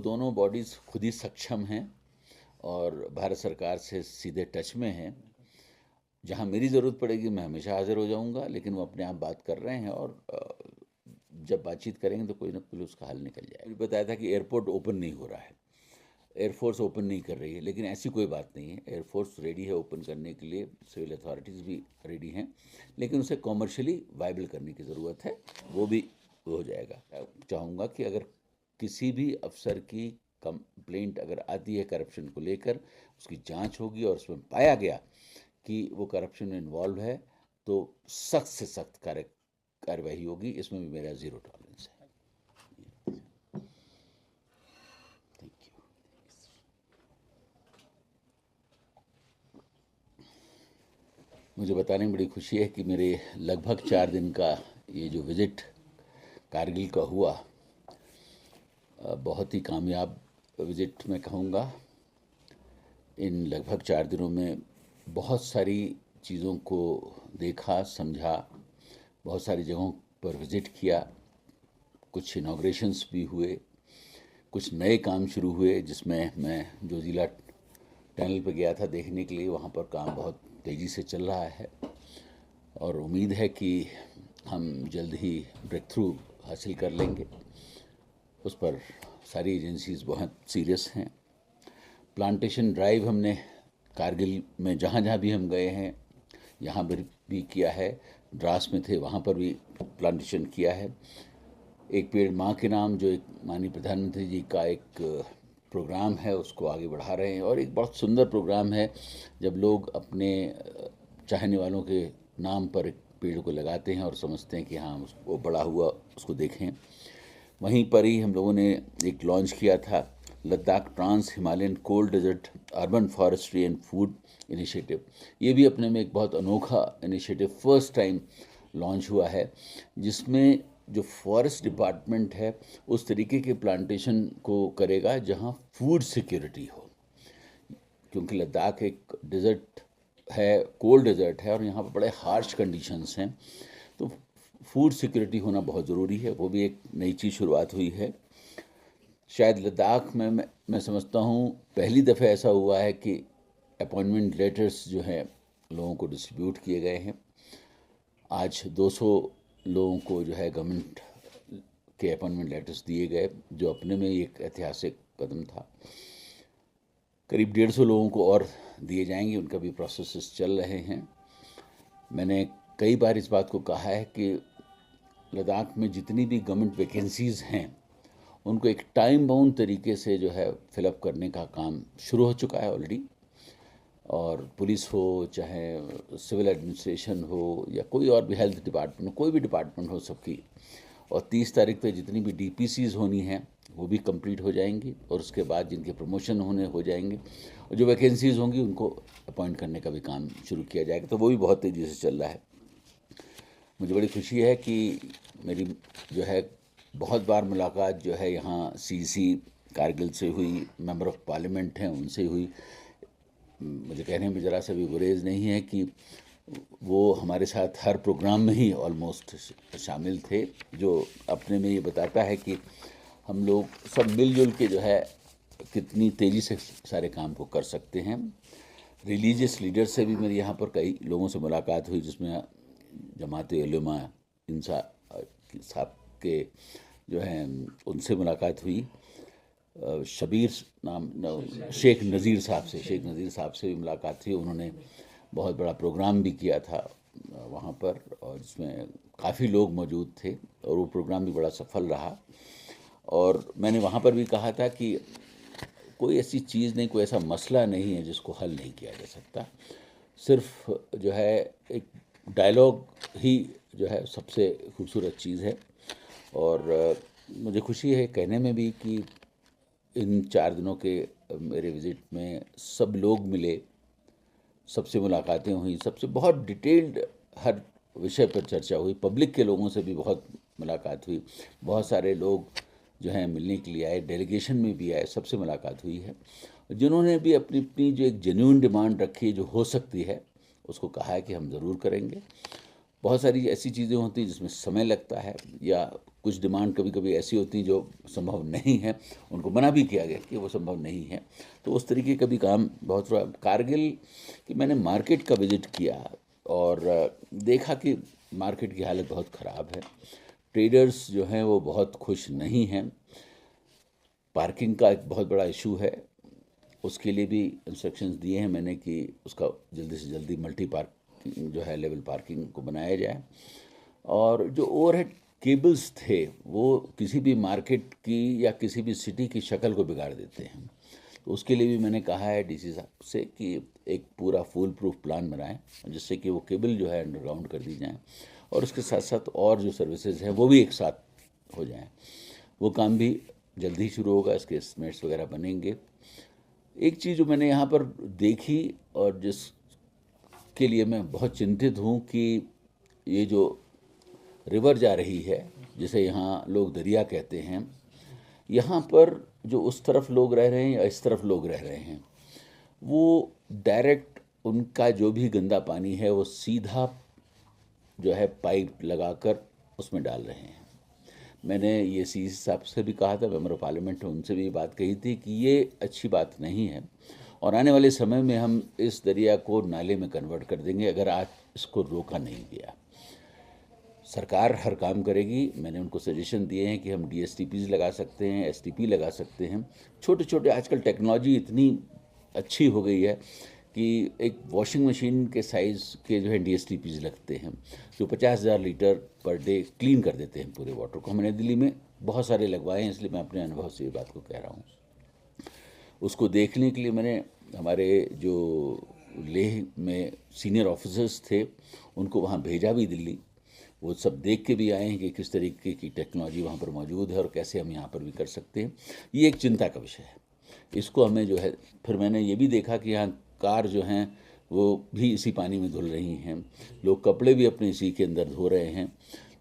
दोनों बॉडीज़ खुद ही सक्षम हैं और भारत सरकार से सीधे टच में हैं। जहाँ मेरी ज़रूरत पड़ेगी मैं हमेशा हाज़िर हो जाऊँगा, लेकिन वो अपने आप बात कर रहे हैं और जब बातचीत करेंगे तो कोई ना कोई उसका हल निकल जाएगा। मुझे बताया था कि एयरपोर्ट ओपन नहीं हो रहा है, एयरफोर्स ओपन नहीं कर रही है, लेकिन ऐसी कोई बात नहीं है। एयरफोर्स रेडी है ओपन करने के लिए, सिविल अथॉरिटीज़ भी रेडी हैं, लेकिन उसे कॉमर्शियली वायबल करने की ज़रूरत है, वो भी हो जाएगा। चाहूँगा कि अगर किसी भी अफसर की कंप्लेंट अगर आती है करप्शन को लेकर, उसकी जांच होगी और उसमें पाया गया कि वो करप्शन में इन्वॉल्व है तो सख्त से सख्त कार्यवाही होगी। इसमें भी मेरा ज़ीरो टॉलरेंस है। Thank you. मुझे बताने में बड़ी खुशी है कि मेरे लगभग 4 दिन का ये जो विज़िट कारगिल का हुआ, बहुत ही कामयाब विज़िट मैं कहूँगा। इन लगभग 4 दिनों में बहुत सारी चीज़ों को देखा, समझा, बहुत सारी जगहों पर विज़िट किया, कुछ इनॉग्रेशंस भी हुए, कुछ नए काम शुरू हुए, जिसमें मैं जो ज़िला टनल पर गया था देखने के लिए, वहाँ पर काम बहुत तेज़ी से चल रहा है और उम्मीद है कि हम जल्द ही ब्रेक थ्रू हासिल कर लेंगे। उस पर सारी एजेंसीज़ बहुत सीरियस हैं। प्लांटेशन ड्राइव हमने कारगिल में जहाँ जहाँ भी हम गए हैं, यहाँ पर भी किया है। द्रास में थे, वहाँ पर भी प्लांटेशन किया है। एक पेड़ माँ के नाम, जो एक माननीय प्रधानमंत्री जी का एक प्रोग्राम है, उसको आगे बढ़ा रहे हैं और एक बहुत सुंदर प्रोग्राम है जब लोग अपने चाहने वालों के नाम पर एक पेड़ को लगाते हैं और समझते हैं कि हाँ वो बड़ा हुआ, उसको देखें। वहीं पर ही हम लोगों ने एक लॉन्च किया था Ladakh trans Himalayan cold desert urban forestry and food initiative. ये भी अपने में एक बहुत अनोखा इनिशिएटिव फर्स्ट टाइम लॉन्च हुआ है, जिसमें जो फॉरेस्ट डिपार्टमेंट है उस तरीके के प्लांटेशन को करेगा जहाँ फूड सिक्योरिटी हो, क्योंकि लद्दाख एक डेजर्ट है, कोल्ड डेजर्ट है और यहाँ पर बड़े हार्श कंडीशंस हैं, तो फूड सिक्योरिटी होना बहुत ज़रूरी है। वो भी एक नई चीज़ शुरुआत हुई है। शायद लद्दाख में मैं समझता हूँ पहली दफ़ा ऐसा हुआ है कि अपॉइंटमेंट लेटर्स जो हैं लोगों को डिस्ट्रीब्यूट किए गए हैं। आज 200 लोगों को जो है गवर्नमेंट के अपॉइंटमेंट लेटर्स दिए गए, जो अपने में एक ऐतिहासिक कदम था। करीब 150 लोगों को और दिए जाएंगे, उनका भी प्रोसेसेस चल रहे हैं। मैंने कई बार इस बात को कहा है कि लद्दाख में जितनी भी गवर्नमेंट वैकेंसीज़ हैं उनको एक टाइम बाउंड तरीके से जो है फिलअप करने का काम शुरू हो चुका है ऑलरेडी। और पुलिस हो, चाहे सिविल एडमिनिस्ट्रेशन हो, या कोई और भी हेल्थ डिपार्टमेंट, कोई भी डिपार्टमेंट हो, सबकी। और 30 तारीख तक जितनी भी डीपीसीज होनी हैं वो भी कंप्लीट हो जाएंगी और उसके बाद जिनके प्रमोशन होने हो जाएंगे और जो वैकेंसीज़ होंगी उनको अपॉइंट करने का भी काम शुरू किया जाएगा, तो वो भी बहुत तेज़ी से चल रहा है। मुझे बड़ी खुशी है कि मेरी जो है बहुत बार मुलाकात जो है यहाँ सीसी कारगिल से हुई, मेंबर ऑफ पार्लियामेंट हैं उनसे हुई। मुझे कहने में ज़रा सा भी गुरेज नहीं है कि वो हमारे साथ हर प्रोग्राम में ही ऑलमोस्ट शामिल थे, जो अपने में ये बताता है कि हम लोग सब मिलजुल के जो है कितनी तेज़ी से सारे काम को कर सकते हैं। रिलीजियस लीडर से भी मेरी यहाँ पर कई लोगों से मुलाकात हुई, जिसमें जमात उलमा इन साहब के जो हैं उनसे मुलाकात हुई। शबीर नाम शेख नज़ीर साहब से भी मुलाकात थी। उन्होंने बहुत बड़ा प्रोग्राम भी किया था वहाँ पर, और जिसमें काफ़ी लोग मौजूद थे और वो प्रोग्राम भी बड़ा सफल रहा। और मैंने वहाँ पर भी कहा था कि कोई ऐसी चीज़ नहीं, कोई ऐसा मसला नहीं है जिसको हल नहीं किया जा सकता। सिर्फ जो है एक डायलॉग ही जो है सबसे खूबसूरत चीज़ है। और मुझे खुशी है कहने में भी कि इन 4 दिनों के मेरे विज़िट में सब लोग मिले, सबसे मुलाकातें हुई, सबसे बहुत डिटेल्ड हर विषय पर चर्चा हुई। पब्लिक के लोगों से भी बहुत मुलाकात हुई, बहुत सारे लोग जो हैं मिलने के लिए आए, डेलीगेशन में भी आए, सबसे मुलाकात हुई है। जिन्होंने भी अपनी अपनी जो एक जेन्युइन डिमांड रखी जो हो सकती है, उसको कहा है कि हम ज़रूर करेंगे। बहुत सारी ऐसी चीज़ें होती हैं जिसमें समय लगता है, या कुछ डिमांड कभी कभी ऐसी होती हैं जो संभव नहीं है, उनको मना भी किया गया कि वो संभव नहीं है। तो उस तरीके का भी काम बहुत हुआ। कारगिल की मैंने मार्केट का विज़िट किया और देखा कि मार्केट की हालत बहुत ख़राब है। ट्रेडर्स जो हैं वो बहुत खुश नहीं हैं। पार्किंग का एक बहुत बड़ा इशू है, उसके लिए भी इंस्ट्रक्शंस दिए हैं मैंने कि उसका जल्दी से जल्दी मल्टी पार्किंग जो है, लेवल पार्किंग को बनाया जाए। और जो ओवरहेड केबल्स थे वो किसी भी मार्केट की या किसी भी सिटी की शक्ल को बिगाड़ देते हैं। तो उसके लिए भी मैंने कहा है डीसी साहब से कि एक पूरा फुल प्रूफ प्लान बनाएं, जिससे कि वो केबल जो है अंडरग्राउंड कर दी जाए, और उसके साथ साथ और जो सर्विसेज हैं वो भी एक साथ हो जाएं। वो काम भी जल्दी ही शुरू होगा, इसके एस्टिमेट्स वगैरह बनेंगे। एक चीज़ जो मैंने यहाँ पर देखी और जिसके लिए मैं बहुत चिंतित हूँ कि ये जो रिवर जा रही है, जिसे यहाँ लोग दरिया कहते हैं, यहाँ पर जो उस तरफ लोग रह रहे हैं या इस तरफ लोग रह रहे हैं, वो डायरेक्ट उनका जो भी गंदा पानी है वो सीधा जो है पाइप लगाकर उसमें डाल रहे हैं। मैंने ये सी साहब से भी कहा था, मेंबर ऑफ पार्लियामेंट है, उनसे भी बात कही थी कि ये अच्छी बात नहीं है और आने वाले समय में हम इस दरिया को नाले में कन्वर्ट कर देंगे अगर आज इसको रोका नहीं गया। सरकार हर काम करेगी। मैंने उनको सजेशन दिए हैं कि हम DSTPs लगा सकते हैं, STP लगा सकते हैं। छोटे छोटे आजकल टेक्नोलॉजी इतनी अच्छी हो गई है कि एक वॉशिंग मशीन के साइज़ के जो है DSTPs लगते हैं जो 50,000 लीटर पर डे क्लीन कर देते हैं पूरे वाटर को। हमने दिल्ली में बहुत सारे लगवाए हैं, इसलिए मैं अपने अनुभव से ये बात को कह रहा हूँ। उसको देखने के लिए मैंने हमारे जो लेह में सीनियर ऑफिसर्स थे उनको वहाँ भेजा भी दिल्ली। वो सब देख के भी आए हैं कि किस तरीके की टेक्नोलॉजी वहाँ पर मौजूद है और कैसे हम यहाँ पर भी कर सकते हैं। ये एक चिंता का विषय है, इसको हमें जो है। फिर मैंने ये भी देखा कि यहाँ कार जो हैं वो भी इसी पानी में धुल रही हैं, लोग कपड़े भी अपने इसी के अंदर धो रहे हैं।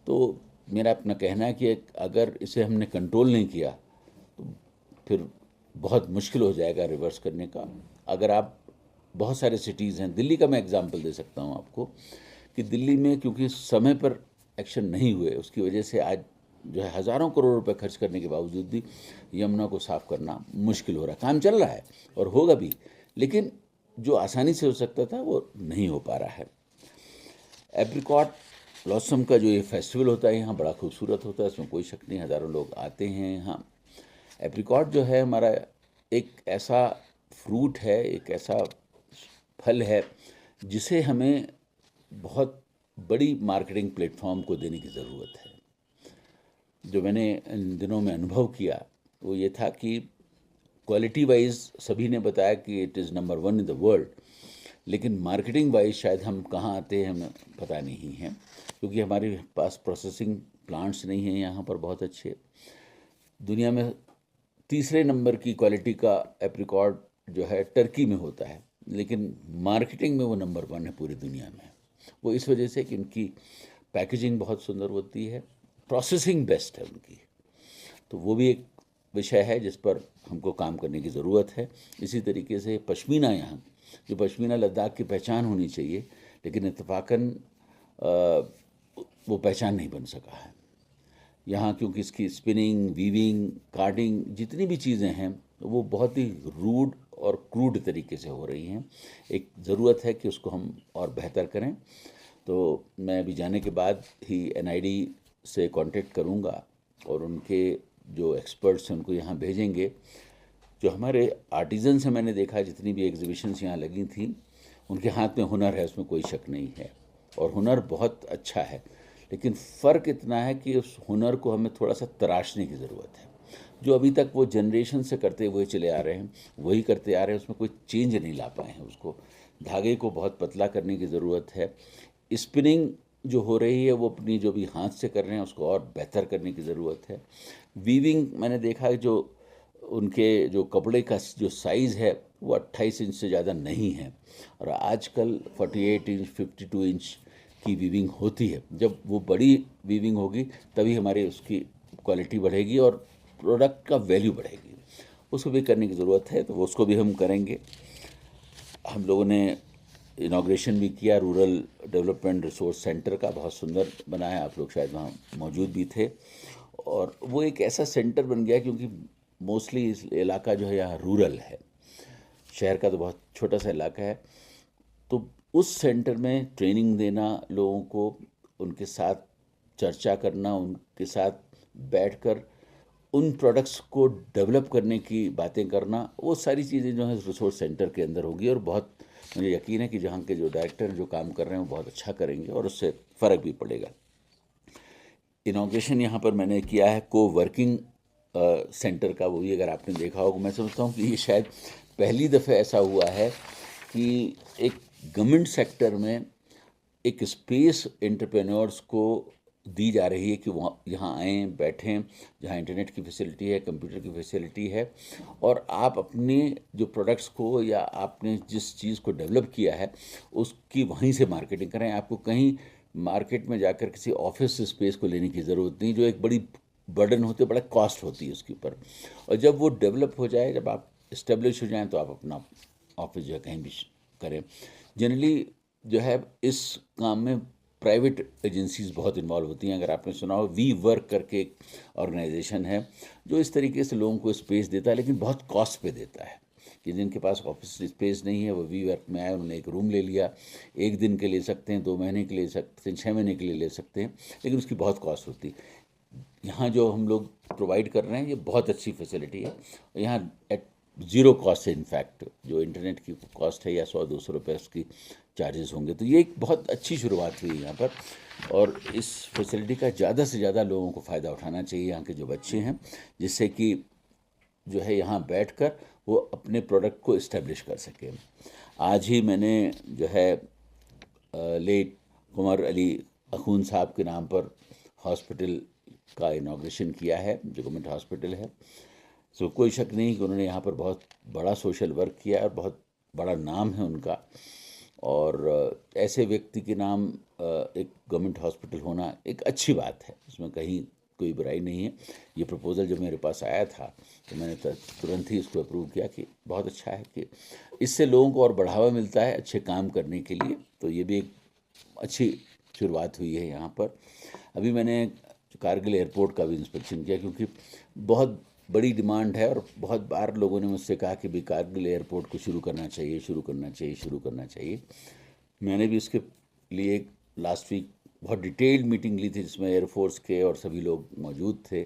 तो मेरा अपना कहना है कि अगर इसे हमने कंट्रोल नहीं किया तो फिर बहुत मुश्किल हो जाएगा रिवर्स करने का। अगर आप बहुत सारे सिटीज़ हैं, दिल्ली का मैं एग्जांपल दे सकता हूँ आपको कि दिल्ली में क्योंकि समय पर एक्शन नहीं हुए, उसकी वजह से आज जो है हज़ारों करोड़ रुपए खर्च करने के बावजूद भी यमुना को साफ़ करना मुश्किल हो रहा है। काम चल रहा है और होगा भी, लेकिन जो आसानी से हो सकता था वो नहीं हो पा रहा है। एप्रिकॉट ब्लॉसम का जो ये फेस्टिवल होता है यहाँ बड़ा खूबसूरत होता है, इसमें कोई शक नहीं, हज़ारों लोग आते हैं यहाँ। एप्रिकॉट जो है हमारा एक ऐसा फ्रूट है, एक ऐसा फल है जिसे हमें बहुत बड़ी मार्केटिंग प्लेटफॉर्म को देने की ज़रूरत है। जो मैंने इन दिनों में अनुभव किया वो ये था कि क्वालिटी वाइज सभी ने बताया कि it is number 1 in the world, लेकिन मार्केटिंग वाइज शायद हम कहाँ आते हैं हमें पता नहीं है, क्योंकि हमारे पास प्रोसेसिंग प्लांट्स नहीं हैं यहाँ पर बहुत अच्छे। दुनिया में तीसरे नंबर की क्वालिटी का एप्रिकॉट जो है टर्की में होता है, लेकिन मार्केटिंग में वो नंबर 1 है पूरी दुनिया में। वो इस वजह से कि उनकी पैकेजिंग बहुत सुंदर होती है, प्रोसेसिंग बेस्ट है उनकी। तो वो भी एक विषय है जिस पर हमको काम करने की ज़रूरत है। इसी तरीके से पश्मीना, यहाँ जो पश्मीना लद्दाख की पहचान होनी चाहिए, लेकिन इत्तेफाकन वो पहचान नहीं बन सका है यहाँ, क्योंकि इसकी स्पिनिंग, वीविंग, कार्डिंग जितनी भी चीज़ें हैं वो बहुत ही रूड और क्रूड तरीके से हो रही हैं। एक ज़रूरत है कि उसको हम और बेहतर करें। तो मैं अभी जाने के बाद ही NID से कांटेक्ट करूंगा और उनके जो एक्सपर्ट्स हैं उनको यहाँ भेजेंगे। जो हमारे आर्टिजन से मैंने देखा, जितनी भी एग्जीबिशंस यहाँ लगी थी, उनके हाथ में हुनर है, उसमें कोई शक नहीं है, और हुनर बहुत अच्छा है। लेकिन फ़र्क इतना है कि उस हुनर को हमें थोड़ा सा तराशने की ज़रूरत है। जो अभी तक वो जनरेशन से करते हुए चले आ रहे हैं वही करते आ रहे हैं, उसमें कोई चेंज नहीं ला पाए हैं। उसको धागे को बहुत पतला करने की ज़रूरत है। स्पिनिंग जो हो रही है वो अपनी जो भी हाथ से कर रहे हैं उसको और बेहतर करने की ज़रूरत है। वीविंग मैंने देखा है, जो उनके जो कपड़े का जो साइज़ है वो 28 इंच से ज़्यादा नहीं है, और आजकल 48 इंच 52 इंच की वीविंग होती है। जब वो बड़ी वीविंग होगी तभी हमारी उसकी क्वालिटी बढ़ेगी और प्रोडक्ट का वैल्यू बढ़ेगी। उसको भी करने की ज़रूरत है, तो उसको भी हम करेंगे। हम लोगों ने इनाग्रेशन भी किया रूरल डेवलपमेंट रिसोर्स सेंटर का, बहुत सुंदर बना है, आप लोग शायद वहाँ मौजूद भी थे। और वो एक ऐसा सेंटर बन गया क्योंकि मोस्टली इस इलाका जो है यहाँ रूरल है, शहर का तो बहुत छोटा सा इलाका है। तो उस सेंटर में ट्रेनिंग देना लोगों को, उनके साथ चर्चा करना, उनके साथ बैठकर उन प्रोडक्ट्स को डेवलप करने की बातें करना, वो सारी चीज़ें जो है रिसोर्स सेंटर के अंदर होगी। और बहुत मुझे यकीन है कि जहाँ के जो डायरेक्टर जो काम कर रहे हैं वो बहुत अच्छा करेंगे और उससे फ़र्क भी पड़ेगा। इनाग्रेशन यहाँ पर मैंने किया है को वर्किंग सेंटर का, वो भी अगर आपने देखा होगा, मैं समझता हूँ कि ये शायद पहली दफ़े ऐसा हुआ है कि एक गवर्नमेंट सेक्टर में एक स्पेस एंटरप्रेन्योर्स को दी जा रही है कि वहाँ यहाँ आएँ, बैठें, जहाँ इंटरनेट की फैसिलिटी है, कंप्यूटर की फैसिलिटी है, और आप अपने जो प्रोडक्ट्स को या आपने जिस चीज़ को डेवलप किया है उसकी वहीं से मार्केटिंग करें। आपको कहीं मार्केट में जाकर किसी ऑफिस स्पेस को लेने की ज़रूरत नहीं, जो एक बड़ी बर्डन होती है, बड़ा कॉस्ट होती है उसके ऊपर। और जब वो डेवलप हो जाए, जब आप इस्टेब्लिश हो जाएं, तो आप अपना ऑफिस जो है कहीं भी करें। जनरली जो है इस काम में प्राइवेट एजेंसीज बहुत इन्वॉल्व होती हैं। अगर आपने सुना हो, वी वर्क करके एक ऑर्गेनाइजेशन है जो इस तरीके से लोगों को स्पेस देता है, लेकिन बहुत कॉस्ट पे देता है। कि जिनके पास ऑफिस स्पेस नहीं है वो वी वर्क में आए, उन्होंने एक रूम ले लिया, 1 दिन के ले सकते हैं, 2 महीने के ले सकते हैं, 6 महीने के लिए ले सकते हैं, लेकिन उसकी बहुत कॉस्ट होती है। यहाँ जो हम लोग प्रोवाइड कर रहे हैं ये बहुत अच्छी फैसिलिटी है। यहाँ एट ज़ीरो कॉस्ट है, इनफैक्ट जो इंटरनेट की कॉस्ट है या 100-200 रुपये उसकी चार्जेस होंगे। तो ये एक बहुत अच्छी शुरुआत हुई यहाँ पर, और इस फैसिलिटी का ज़्यादा से ज़्यादा लोगों को फ़ायदा उठाना चाहिए, यहाँ के जो बच्चे हैं, जिससे कि जो है यहाँ बैठकर वो अपने प्रोडक्ट को इस्टेब्लिश कर सकें। आज ही मैंने जो है लेट कुमार अली अखून साहब के नाम पर हॉस्पिटल का इनाग्रेशन किया है, जो गवर्नमेंट हॉस्पिटल है। सो कोई शक नहीं कि उन्होंने यहाँ पर बहुत बड़ा सोशल वर्क किया है और बहुत बड़ा नाम है उनका। और ऐसे व्यक्ति के नाम एक गवर्नमेंट हॉस्पिटल होना एक अच्छी बात है, इसमें कहीं कोई बुराई नहीं है। ये प्रपोज़ल जब मेरे पास आया था तो मैंने तुरंत ही इसको अप्रूव किया कि बहुत अच्छा है कि इससे लोगों को और बढ़ावा मिलता है अच्छे काम करने के लिए। तो ये भी एक अच्छी शुरुआत हुई है यहाँ पर। अभी मैंने कारगिल एयरपोर्ट का भी इंस्पेक्शन किया, क्योंकि बहुत बड़ी डिमांड है और बहुत बार लोगों ने मुझसे कहा कि भाई कारगिल एयरपोर्ट को शुरू करना चाहिए, शुरू करना चाहिए, शुरू करना चाहिए। मैंने भी इसके लिए लास्ट वीक बहुत डिटेल्ड मीटिंग ली थी, जिसमें एयरफोर्स के और सभी लोग मौजूद थे।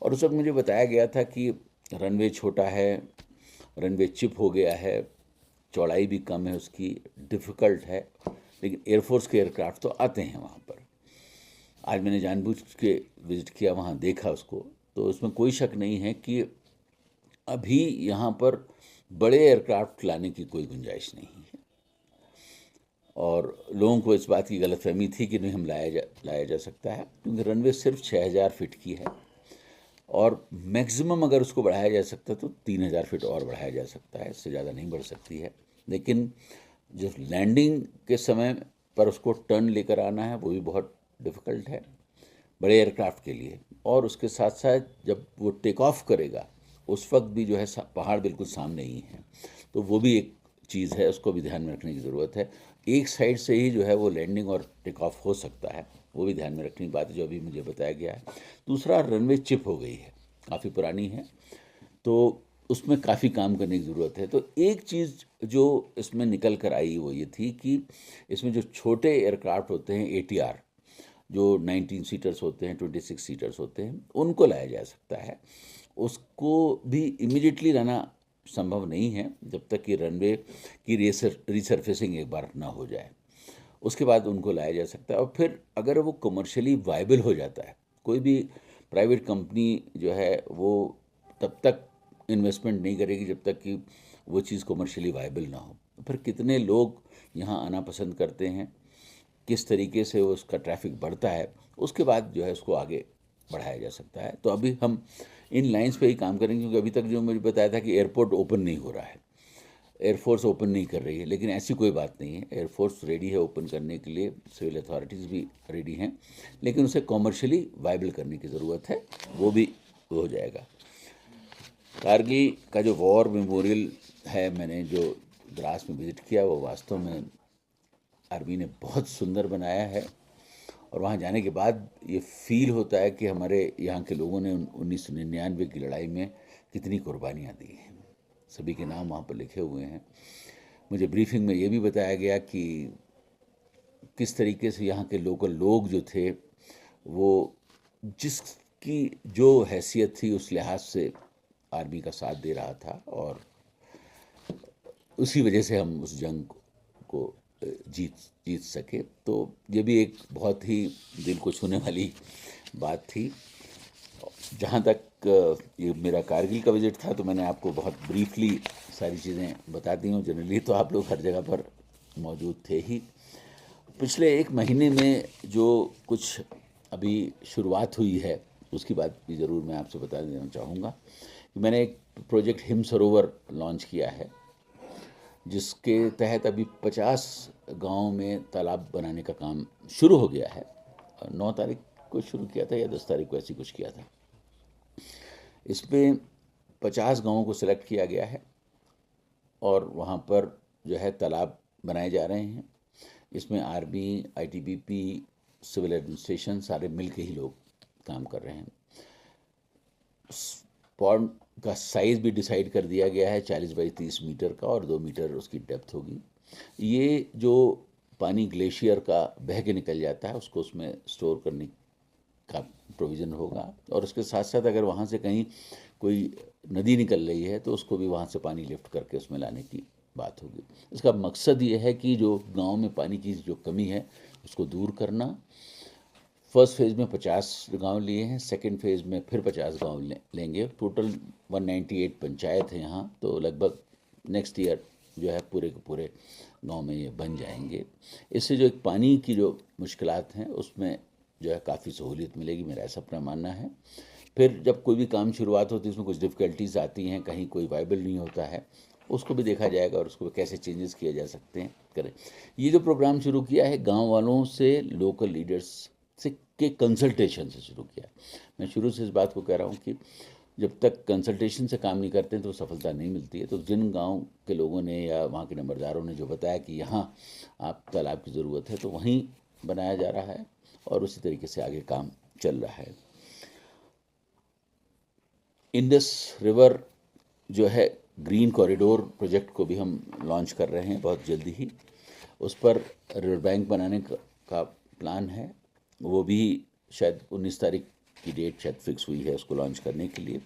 और उस वक्त मुझे बताया गया था कि रनवे छोटा है, रनवे चिप हो गया है, चौड़ाई भी कम है उसकी, डिफ़िकल्ट है, लेकिन एयरफोर्स के एयरक्राफ्ट तो आते हैं वहाँ पर। आज मैंने जानबूझ के विज़िट किया, वहाँ देखा उसको, तो उसमें कोई शक नहीं है कि अभी यहाँ पर बड़े एयरक्राफ्ट लाने की कोई गुंजाइश नहीं है। और लोगों को इस बात की गलतफहमी थी कि नहीं, हम लाया जा सकता है, क्योंकि रनवे सिर्फ 6000 फीट की है, और मैक्सिमम अगर उसको बढ़ाया जा सकता है तो 3000 फीट और बढ़ाया जा सकता है, इससे ज़्यादा नहीं बढ़ सकती है। लेकिन जो लैंडिंग के समय पर उसको टर्न लेकर आना है वो भी बहुत डिफ़िकल्ट है बड़े एयरक्राफ्ट के लिए। और उसके साथ साथ जब वो टेक ऑफ करेगा उस वक्त भी जो है पहाड़ बिल्कुल सामने ही है, तो वो भी एक चीज़ है, उसको भी ध्यान में रखने की ज़रूरत है। एक साइड से ही जो है वो लैंडिंग और टेक ऑफ हो सकता है, वो भी ध्यान में रखने की बात है जो अभी मुझे बताया गया है। दूसरा, रनवे चिप हो गई है, काफ़ी पुरानी है, तो उसमें काफ़ी काम करने की ज़रूरत है। तो एक चीज़ जो इसमें निकल कर आई वो ये थी कि इसमें जो छोटे एयरक्राफ्ट होते हैं ATR, जो 19 सीटर्स होते हैं, 26 सीटर्स होते हैं, उनको लाया जा सकता है। उसको भी इमीडिएटली लाना संभव नहीं है जब तक कि रनवे की रिसर्फेसिंग एक बार ना हो जाए। उसके बाद उनको लाया जा सकता है, और फिर अगर वो कमर्शियली वायबल हो जाता है, कोई भी प्राइवेट कंपनी जो है वो तब तक इन्वेस्टमेंट नहीं करेगी जब तक कि वो चीज़ कमर्शियली वायबल ना हो। तो फिर कितने लोग यहाँ आना पसंद करते हैं, किस तरीके से उसका ट्रैफिक बढ़ता है, उसके बाद जो है उसको आगे बढ़ाया जा सकता है। तो अभी हम इन लाइंस पे ही काम करेंगे, क्योंकि अभी तक जो मुझे बताया था कि एयरपोर्ट ओपन नहीं हो रहा है, एयरफोर्स ओपन नहीं कर रही है, लेकिन ऐसी कोई बात नहीं है। एयरफोर्स रेडी है ओपन करने के लिए, सिविल अथॉरिटीज़ भी रेडी हैं, लेकिन उसे कॉमर्शियली वायबल करने की ज़रूरत है, वो भी हो जाएगा। कारगिल का जो वॉर मेमोरियल है, मैंने जो द्रास में विज़िट किया, वो वास्तव में आर्मी ने बहुत सुंदर बनाया है, और वहाँ जाने के बाद ये फील होता है कि हमारे यहाँ के लोगों ने 1999 की लड़ाई में कितनी कुर्बानियाँ दी हैं। सभी के नाम वहाँ पर लिखे हुए हैं। मुझे ब्रीफिंग में ये भी बताया गया कि किस तरीके से यहाँ के लोकल लोग जो थे वो जिसकी जो हैसियत थी उस लिहाज से आर्मी का साथ दे रहा था, और उसी वजह से हम उस जंग को जीत सके। तो ये भी एक बहुत ही दिल को छूने वाली बात थी। जहाँ तक ये मेरा कारगिल का विजिट था, तो मैंने आपको बहुत ब्रीफली सारी चीज़ें बता दी हूँ। जनरली तो आप लोग हर जगह पर मौजूद थे ही। पिछले एक महीने में जो कुछ अभी शुरुआत हुई है उसकी बात भी ज़रूर मैं आपसे बता देना चाहूँगा कि मैंने एक प्रोजेक्ट हिम सरोवर लॉन्च किया है, जिसके तहत अभी 50 गांव में तालाब बनाने का काम शुरू हो गया है। 9 तारीख को शुरू किया था या 10 तारीख को, ऐसी कुछ किया था। इसमें 50 गांवों को सिलेक्ट किया गया है और वहाँ पर जो है तालाब बनाए जा रहे हैं। इसमें आर्मी, आईटीबीपी, सिविल एडमिनिस्ट्रेशन सारे मिल के ही लोग काम कर रहे हैं। पॉन्ड का साइज़ भी डिसाइड कर दिया गया है, 40 बाई 30 मीटर का, और 2 मीटर उसकी डेप्थ होगी। ये जो पानी ग्लेशियर का बह के निकल जाता है उसको उसमें स्टोर करने का प्रोविज़न होगा, और उसके साथ साथ अगर वहाँ से कहीं कोई नदी निकल रही है तो उसको भी वहाँ से पानी लिफ्ट करके उसमें लाने की बात होगी। इसका मकसद ये है कि जो गांव में पानी की जो कमी है उसको दूर करना। फर्स्ट फेज़ में 50 गांव लिए हैं, सेकंड फेज़ में फिर 50 गांव लेंगे। टोटल 198 पंचायत हैं यहाँ, तो लगभग नेक्स्ट ईयर जो है पूरे के पूरे गांव में ये बन जाएंगे। इससे जो एक पानी की जो मुश्किलात हैं उसमें जो है काफ़ी सहूलियत मिलेगी, मेरा ऐसा अपना मानना है। फिर जब कोई भी काम शुरुआत होती है उसमें कुछ डिफ़िकल्टीज़ आती हैं, कहीं कोई वायबल नहीं होता है, उसको भी देखा जाएगा और उसको कैसे चेंजेस किए जा सकते हैं करें। ये जो प्रोग्राम शुरू किया है गांव वालों से, लोकल लीडर्स से के कंसल्टेशन से शुरू किया। मैं शुरू से इस बात को कह रहा हूँ कि जब तक कंसल्टेशन से काम नहीं करते हैं तो सफलता नहीं मिलती है। तो जिन गांव के लोगों ने या वहाँ के नंबरदारों ने जो बताया कि यहाँ आप तालाब की ज़रूरत है, तो वहीं बनाया जा रहा है और उसी तरीके से आगे काम चल रहा है। इंडस रिवर जो है ग्रीन कॉरिडोर प्रोजेक्ट को भी हम लॉन्च कर रहे हैं बहुत जल्दी ही। उस पर रिवर बैंक बनाने का प्लान है, वो भी शायद 19 तारीख की डेट शायद फिक्स हुई है उसको लॉन्च करने के लिए।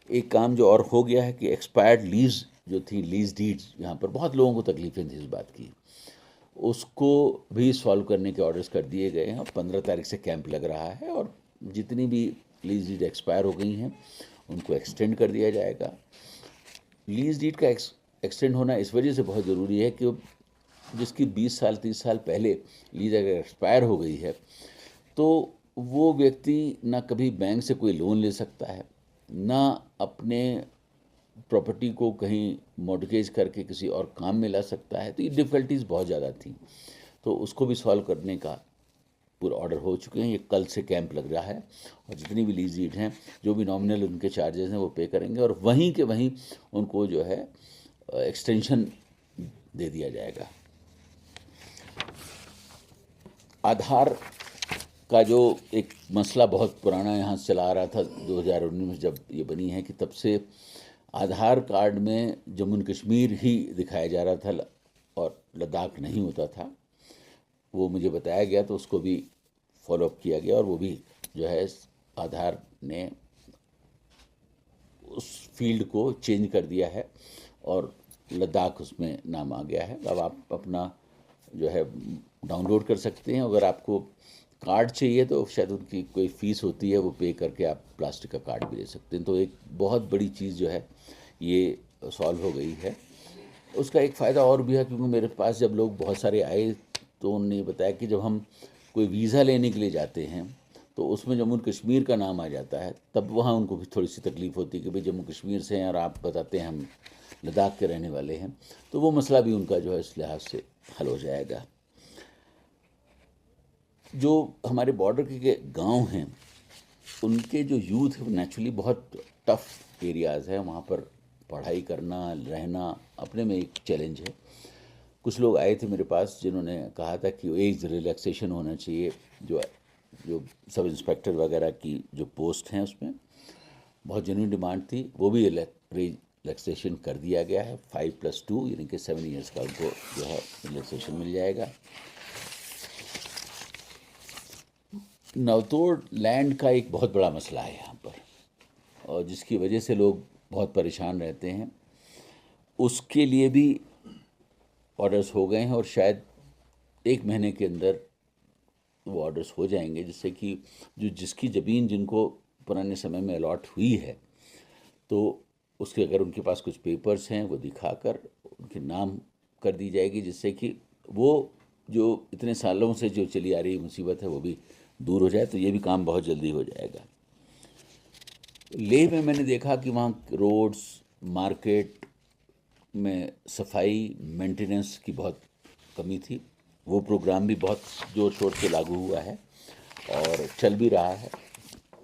एक काम जो और हो गया है कि एक्सपायर्ड लीज जो थी, लीज डीड्स, यहाँ पर बहुत लोगों को तकलीफें थी इस बात की, उसको भी सॉल्व करने के ऑर्डर्स कर दिए गए हैं और 15 तारीख से कैंप लग रहा है, और जितनी भी लीज डीड एक्सपायर हो गई हैं उनको एक्सटेंड कर दिया जाएगा। लीज डीड का एक्सटेंड होना इस वजह से बहुत ज़रूरी है कि जिसकी 20 साल 30 साल पहले लीज अगर एक्सपायर हो गई है तो वो व्यक्ति ना कभी बैंक से कोई लोन ले सकता है, ना अपने प्रॉपर्टी को कहीं मॉर्टगेज करके किसी और काम में ला सकता है। तो ये डिफ़िकल्टीज़ बहुत ज़्यादा थी, तो उसको भी सॉल्व करने का पूरा ऑर्डर हो चुके हैं। ये कल से कैंप लग रहा है और जितनी भी लीज डीड हैं, जो भी नॉमिनल उनके चार्जेस हैं वो पे करेंगे और वहीं के वहीं उनको जो है एक्सटेंशन दे दिया जाएगा। आधार का जो एक मसला बहुत पुराना यहाँ से चला आ रहा था, 2019 में जब ये बनी है कि तब से आधार कार्ड में जम्मू एंड कश्मीर ही दिखाया जा रहा था और लद्दाख नहीं होता था। वो मुझे बताया गया तो उसको भी फॉलोअप किया गया और वो भी जो है आधार ने उस फील्ड को चेंज कर दिया है और लद्दाख उसमें नाम आ गया है। अब आप अपना जो है डाउनलोड कर सकते हैं। अगर आपको कार्ड चाहिए तो शायद उनकी कोई फ़ीस होती है, वो पे करके आप प्लास्टिक का कार्ड भी ले सकते हैं। तो एक बहुत बड़ी चीज़ जो है ये सॉल्व हो गई है। उसका एक फ़ायदा और भी है, क्योंकि मेरे पास जब लोग बहुत सारे आए तो उन्होंने बताया कि जब हम कोई वीज़ा लेने के लिए जाते हैं तो उसमें जम्मू कश्मीर का नाम आ जाता है, तब वहाँ उनको भी थोड़ी सी तकलीफ़ होती है कि भाई जम्मू कश्मीर से हैं और आप बताते हैं हम लद्दाख के रहने वाले हैं। तो वो मसला भी उनका जो है इस लिहाज से हल हो जाएगा। जो हमारे बॉर्डर के गांव हैं उनके जो यूथ है नेचुरली बहुत टफ एरियाज़ है, वहाँ पर पढ़ाई करना, रहना अपने में एक चैलेंज है। कुछ लोग आए थे मेरे पास जिन्होंने कहा था कि एज रिलैक्सेशन होना चाहिए, जो जो सब इंस्पेक्टर वगैरह की जो पोस्ट हैं उसमें बहुत जेन्युइन डिमांड थी। वो भी रिलैक्सेशन कर दिया गया है। 5+2 यानी कि 7 ईयर्स का उनको जो है रिलैक्सेशन मिल जाएगा। नवतोड़ लैंड का एक बहुत बड़ा मसला है यहाँ पर, और जिसकी वजह से लोग बहुत परेशान रहते हैं। उसके लिए भी ऑर्डर्स हो गए हैं और शायद 1 महीने के अंदर वो ऑर्डर्स हो जाएंगे, जिससे कि जो जिसकी ज़मीन जिनको पुराने समय में अलॉट हुई है, तो उसके अगर उनके पास कुछ पेपर्स हैं वो दिखाकर उनके नाम कर दी जाएगी, जिससे कि वो जो इतने सालों से जो चली आ रही मुसीबत है वो भी दूर हो जाए। तो ये भी काम बहुत जल्दी हो जाएगा। लेह में मैंने देखा कि वहाँ रोड्स, मार्केट में सफाई मेंटेनेंस की बहुत कमी थी। वो प्रोग्राम भी बहुत जोर शोर से लागू हुआ है और चल भी रहा है।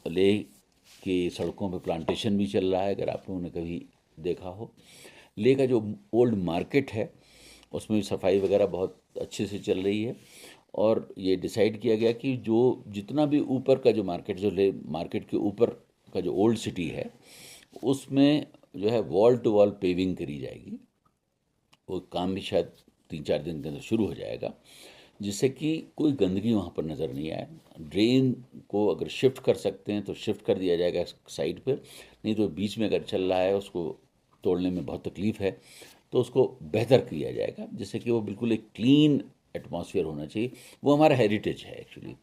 लेह की सड़कों पे प्लांटेशन भी चल रहा है, अगर आप लोगों ने कभी देखा हो। लेह का जो ओल्ड मार्केट है उसमें भी सफाई वगैरह बहुत अच्छे से चल रही है, और ये डिसाइड किया गया कि जो जितना भी ऊपर का जो मार्केट, जो लेह मार्केट के ऊपर का जो ओल्ड सिटी है, उसमें जो है वॉल टू वॉल पेविंग करी जाएगी। वो काम भी शायद 3-4 दिन के अंदर शुरू हो जाएगा, जिससे कि कोई गंदगी वहाँ पर नज़र नहीं आए। ड्रेन को अगर शिफ्ट कर सकते हैं तो शिफ्ट कर दिया जाएगा साइड पर, नहीं तो बीच में अगर चल रहा है उसको तोड़ने में बहुत तकलीफ़ है, तो उसको बेहतर किया जाएगा, जिससे कि वो बिल्कुल एक क्लीन एटमॉस्फेयर होना चाहिए। वो हमारा हेरिटेज है एक्चुअली,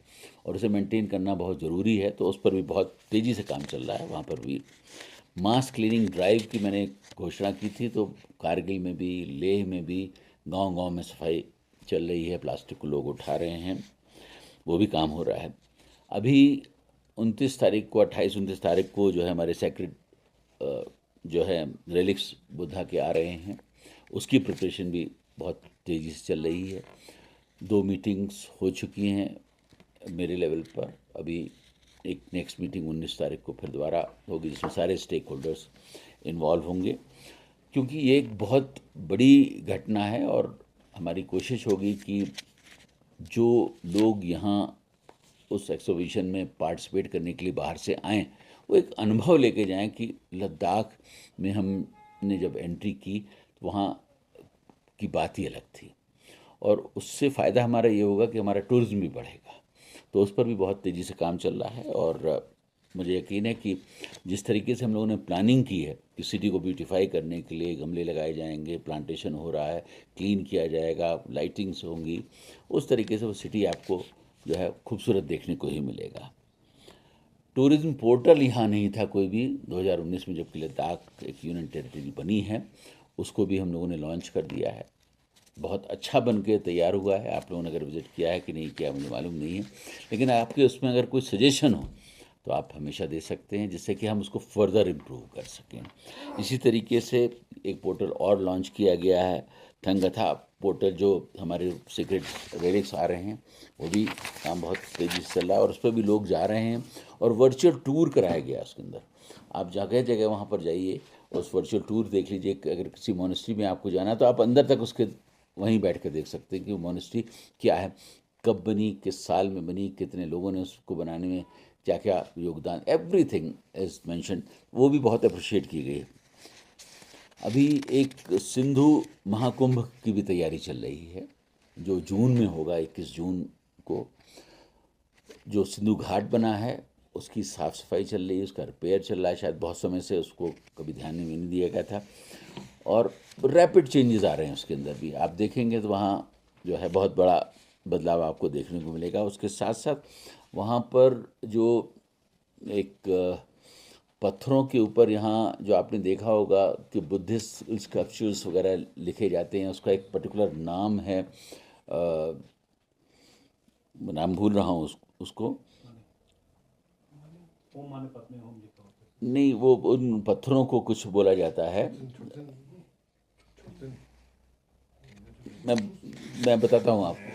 और उसे मेंटेन करना बहुत ज़रूरी है। तो उस पर भी बहुत तेज़ी से काम चल रहा है। वहाँ पर भी मास क्लीनिंग ड्राइव की मैंने घोषणा की थी, तो कारगिल में भी, लेह में भी गांव-गांव में सफाई चल रही है। प्लास्टिक को लोग उठा रहे हैं, वो भी काम हो रहा है। अभी 29 तारीख को, 28-29 तारीख को जो है हमारे सेक्रेट जो है रेलिक्स बुद्धा के आ रहे हैं, उसकी प्रिपरेशन भी बहुत तेज़ी से चल रही है। 2 मीटिंग्स हो चुकी हैं मेरे लेवल पर। अभी एक नेक्स्ट मीटिंग 19 तारीख को फिर दोबारा होगी, जिसमें सारे स्टेक होल्डर्स इन्वॉल्व होंगे, क्योंकि ये एक बहुत बड़ी घटना है। और हमारी कोशिश होगी कि जो लोग यहाँ उस एक्सहिबिशन में पार्टिसिपेट करने के लिए बाहर से आएँ, वो एक अनुभव लेके जाएं कि लद्दाख में हमने जब एंट्री की तो वहाँ की बात ही अलग थी, और उससे फ़ायदा हमारा ये होगा कि हमारा टूरिज़्म भी बढ़ेगा। तो उस पर भी बहुत तेज़ी से काम चल रहा है, और मुझे यकीन है कि जिस तरीके से हम लोगों ने प्लानिंग की है कि सिटी को ब्यूटीफाई करने के लिए गमले लगाए जाएंगे, प्लांटेशन हो रहा है, क्लीन किया जाएगा, लाइटिंग्स होंगी, उस तरीके से वो सिटी आपको जो है खूबसूरत देखने को ही मिलेगा। टूरिज़्म पोर्टल यहाँ नहीं था कोई भी 2019 में, जबकि लद्दाख एक यूनियन टेरिटरी बनी है, उसको भी हम लोगों ने लॉन्च कर दिया है। बहुत अच्छा बन के तैयार हुआ है। आप लोगों ने अगर विज़िट किया है कि नहीं किया मुझे मालूम नहीं है, लेकिन आपके उसमें अगर कोई सजेशन हो तो आप हमेशा दे सकते हैं, जिससे कि हम उसको फर्दर इम्प्रूव कर सकें। इसी तरीके से एक पोर्टल और लॉन्च किया गया है, थंगथा पोर्टल, जो हमारे सीक्रेट रेलिक्स आ रहे हैं, वो भी काम बहुत तेज़ी से चल रहा है और उस पर भी लोग जा रहे हैं, और वर्चुअल टूर कराया गया उसके अंदर। आप जगह जगह वहाँ पर जाइए, उस वर्चुअल टूर देख लीजिए। अगर किसी मोनेस्ट्री में आपको जाना है तो आप अंदर तक उसके वहीं बैठ कर देख सकते हैं कि वो मोनेस्ट्री क्या है, कब बनी, किस साल में बनी, कितने लोगों ने उसको बनाने में क्या क्या योगदान, एवरीथिंग इज मेंशन। वो भी बहुत अप्रिशिएट की गई है। अभी एक सिंधु महाकुंभ की भी तैयारी चल रही है, जो जून में होगा, 21 जून को। जो सिंधु घाट बना है उसकी साफ़ सफाई चल रही है, उसका रिपेयर चल रहा है। शायद बहुत समय से उसको कभी ध्यान में नहीं दिया गया था, और रैपिड चेंजेस आ रहे हैं उसके अंदर भी। आप देखेंगे तो वहाँ जो है बहुत बड़ा बदलाव आपको देखने को मिलेगा। उसके साथ साथ वहाँ पर जो एक पत्थरों के ऊपर, यहाँ जो आपने देखा होगा कि बुद्धिस्ट स्कल्पचर्स वगैरह लिखे जाते हैं, उसका एक पर्टिकुलर नाम है, नाम भूल रहा हूँ उसको। नहीं, वो उन पत्थरों को कुछ बोला जाता है, मैं मैं बताता हूँ आपको।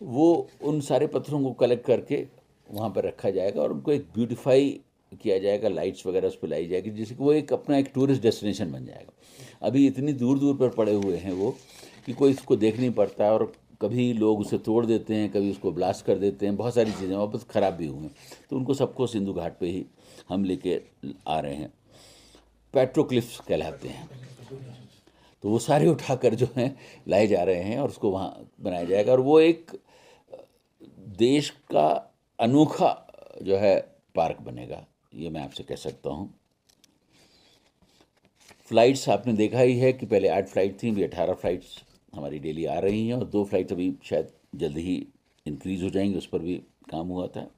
वो उन सारे पत्थरों को कलेक्ट करके वहाँ पर रखा जाएगा और उनको एक ब्यूटीफाई किया जाएगा, लाइट्स वगैरह उस पर लाई जाएगी, जिससे कि वो एक अपना एक टूरिस्ट डेस्टिनेशन बन जाएगा। अभी इतनी दूर दूर पर पड़े हुए हैं वो कि कोई इसको देख नहीं पड़ता है, और कभी लोग उसे तोड़ देते हैं, कभी उसको ब्लास्ट कर देते हैं, बहुत सारी चीज़ें वापस ख़राब भी हुए हैं। तो उनको सबको सिंधु घाट पे ही हम लेके आ रहे हैं। पेट्रोक्लिफ्स कहलाते हैं, तो वो सारे उठाकर जो हैं लाए जा रहे हैं और उसको वहाँ बनाया जाएगा, और वो एक देश का अनोखा जो है पार्क बनेगा, ये मैं आपसे कह सकता हूँ। फ़्लाइट्स आपने देखा ही है कि पहले 8 फ्लाइट थी, अभी 18 फ्लाइट्स हमारी डेली आ रही हैं, और 2 फ्लाइट अभी शायद जल्द ही इंक्रीज़ हो जाएंगी, उस पर भी काम हुआ था।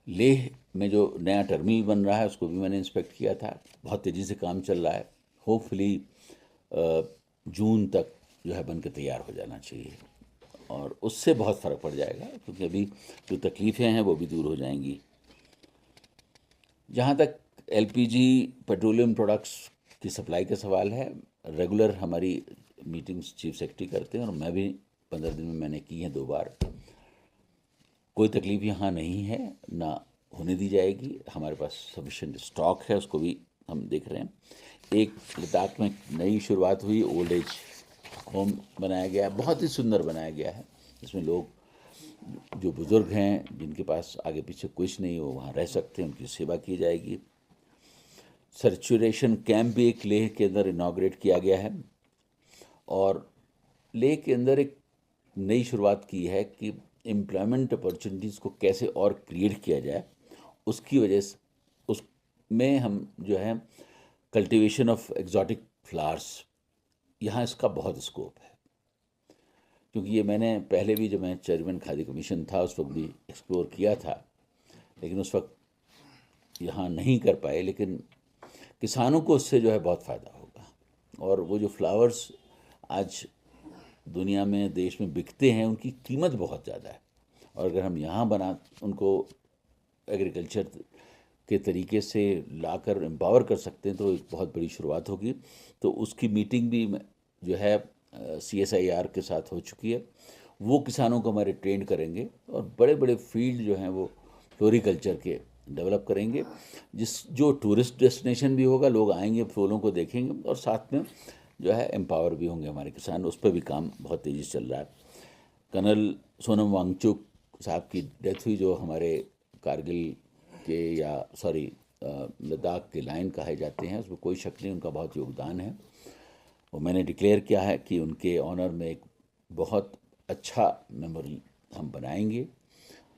लेह में जो नया टर्मिनल बन रहा है उसको भी मैंने इंस्पेक्ट किया था, बहुत तेज़ी से काम चल रहा है। होपफुली जून तक जो है बन के तैयार हो जाना चाहिए, और उससे बहुत फ़र्क पड़ जाएगा, क्योंकि अभी जो तकलीफ़ें हैं वो भी दूर हो जाएंगी। जहाँ तक एलपीजी पेट्रोलियम प्रोडक्ट्स की सप्लाई का सवाल है, रेगुलर हमारी मीटिंग्स चीफ सेक्रेटरी करते हैं, और मैं भी 15 दिन में मैंने की हैं 2 बार। कोई तकलीफ़ यहाँ नहीं है, ना होने दी जाएगी। हमारे पास सफिशेंट स्टॉक है, उसको भी हम देख रहे हैं। एक लद्दाख में नई शुरुआत हुई, ओल्ड एज होम बनाया गया है, बहुत ही सुंदर बनाया गया है, जिसमें लोग जो बुज़ुर्ग हैं, जिनके पास आगे पीछे कुछ नहीं, वो वहाँ रह सकते हैं, उनकी सेवा की जाएगी। सर्चुरेशन कैंप भी एक लेह के अंदर इनाग्रेट किया गया है, और लेह के अंदर एक नई शुरुआत की है कि एम्प्लॉयमेंट अपॉर्चुनिटीज़ को कैसे और क्रिएट किया जाए। उसकी वजह से उसमें हम जो है कल्टीवेशन ऑफ एग्जॉटिक फ्लावर्स, यहाँ इसका बहुत स्कोप है, क्योंकि ये मैंने पहले भी, जब मैं चेयरमैन खादी कमीशन था उस वक्त भी एक्सप्लोर किया था, लेकिन उस वक्त यहाँ नहीं कर पाए। लेकिन किसानों को उससे जो है बहुत फ़ायदा होगा, और वो जो फ्लावर्स आज दुनिया में, देश में बिकते हैं, उनकी कीमत बहुत ज़्यादा है, और अगर हम यहाँ बना उनको एग्रीकल्चर के तरीके से लाकर एम्पावर कर सकते हैं तो एक बहुत बड़ी शुरुआत होगी। तो उसकी मीटिंग भी जो है CSIR के साथ हो चुकी है। वो किसानों को हमारे ट्रेन करेंगे, और बड़े बड़े फील्ड जो हैं वो फ्लोरिकल्चर के डेवलप करेंगे, जो टूरिस्ट डेस्टिनेशन भी होगा, लोग आएंगे, फूलों को देखेंगे, और साथ में जो है एम्पावर भी होंगे हमारे किसान। उस पर भी काम बहुत तेज़ी से चल रहा है। कर्नल सोनम वांगचुक साहब की डेथ हुई, जो हमारे कारगिल के, या सॉरी लद्दाख के लायन कहे जाते हैं, उसमें कोई शक नहीं, उनका बहुत योगदान है। और मैंने डिक्लेयर किया है कि उनके ऑनर में एक बहुत अच्छा मेमोरियल हम बनाएंगे,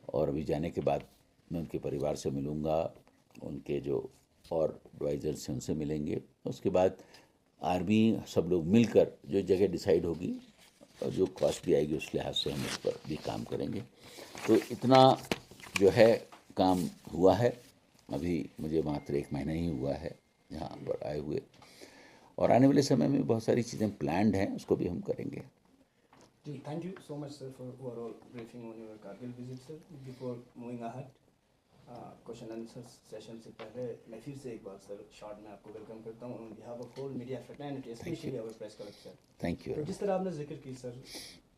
और अभी जाने के बाद मैं उनके परिवार से मिलूँगा, उनके जो और एडवाइज़र्स हैं उनसे मिलेंगे। उसके बाद आर्मी सब लोग मिलकर जो जगह डिसाइड होगी और जो कॉस्ट भी आएगी उस लिहाज से हम उस पर भी काम करेंगे। तो इतना जो है काम हुआ है। अभी मुझे मात्र 1 महीना ही हुआ है यहाँ पर आए हुए, और आने वाले समय में बहुत सारी चीज़ें प्लान्ड हैं, उसको भी हम करेंगे। जी, thank you so much sir for overall briefing on your Kargil visit sir. Before moving ahead, question answer session से पहले मैं फिर से एक बार सर शॉर्ट में आपको वेलकम करता हूँ on behalf of whole media fraternity, specially our press collection. Thank you. तो जिस तरह आपने जिक्र की सर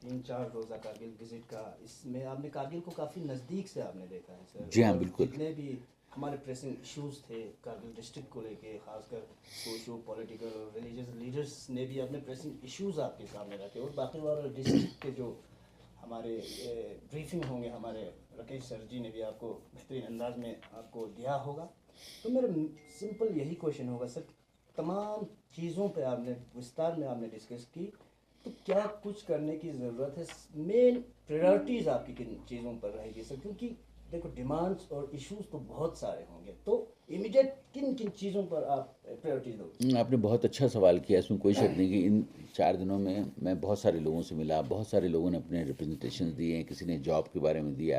3-4 रोज़ा कारगिल विजिट का, इसमें आपने कारगिल को काफ़ी नज़दीक से आपने देखा है सर। जी हाँ, और बिल्कुल। जितने भी हमारे प्रेसिंग इश्यूज़ थे कारगिल डिस्ट्रिक्ट को लेके, खासकर सोशो पॉलिटिकल और रिलीजियस लीडर्स ने भी अपने प्रेसिंग इश्यूज़ आपके सामने रखे, और बाकी वाले डिस्ट्रिक्ट के जो हमारे ब्रीफिंग होंगे, हमारे राकेश सर जी ने भी आपको बेहतरीन अंदाज में आपको दिया होगा। तो मेरा सिंपल यही क्वेश्चन होगा सर, तमाम चीज़ों पे आपने विस्तार में आपने डिस्कस की, तो क्या कुछ करने की ज़रूरत है? मेन प्रायोरिटीज़ आपकी किन चीज़ों पर रहेगी सर? क्योंकि देखो डिमांड्स और इश्यूज तो बहुत सारे होंगे, तो इमीडिएट किन किन चीज़ों पर आप प्रायोरिटी दोगे? आपने बहुत अच्छा सवाल किया, इसमें कोई शक नहीं कि इन 4 दिनों में मैं बहुत सारे लोगों से मिला, बहुत सारे लोगों ने अपने रिप्रेजेंटेशन दिए हैं। किसी ने जॉब के बारे में दिया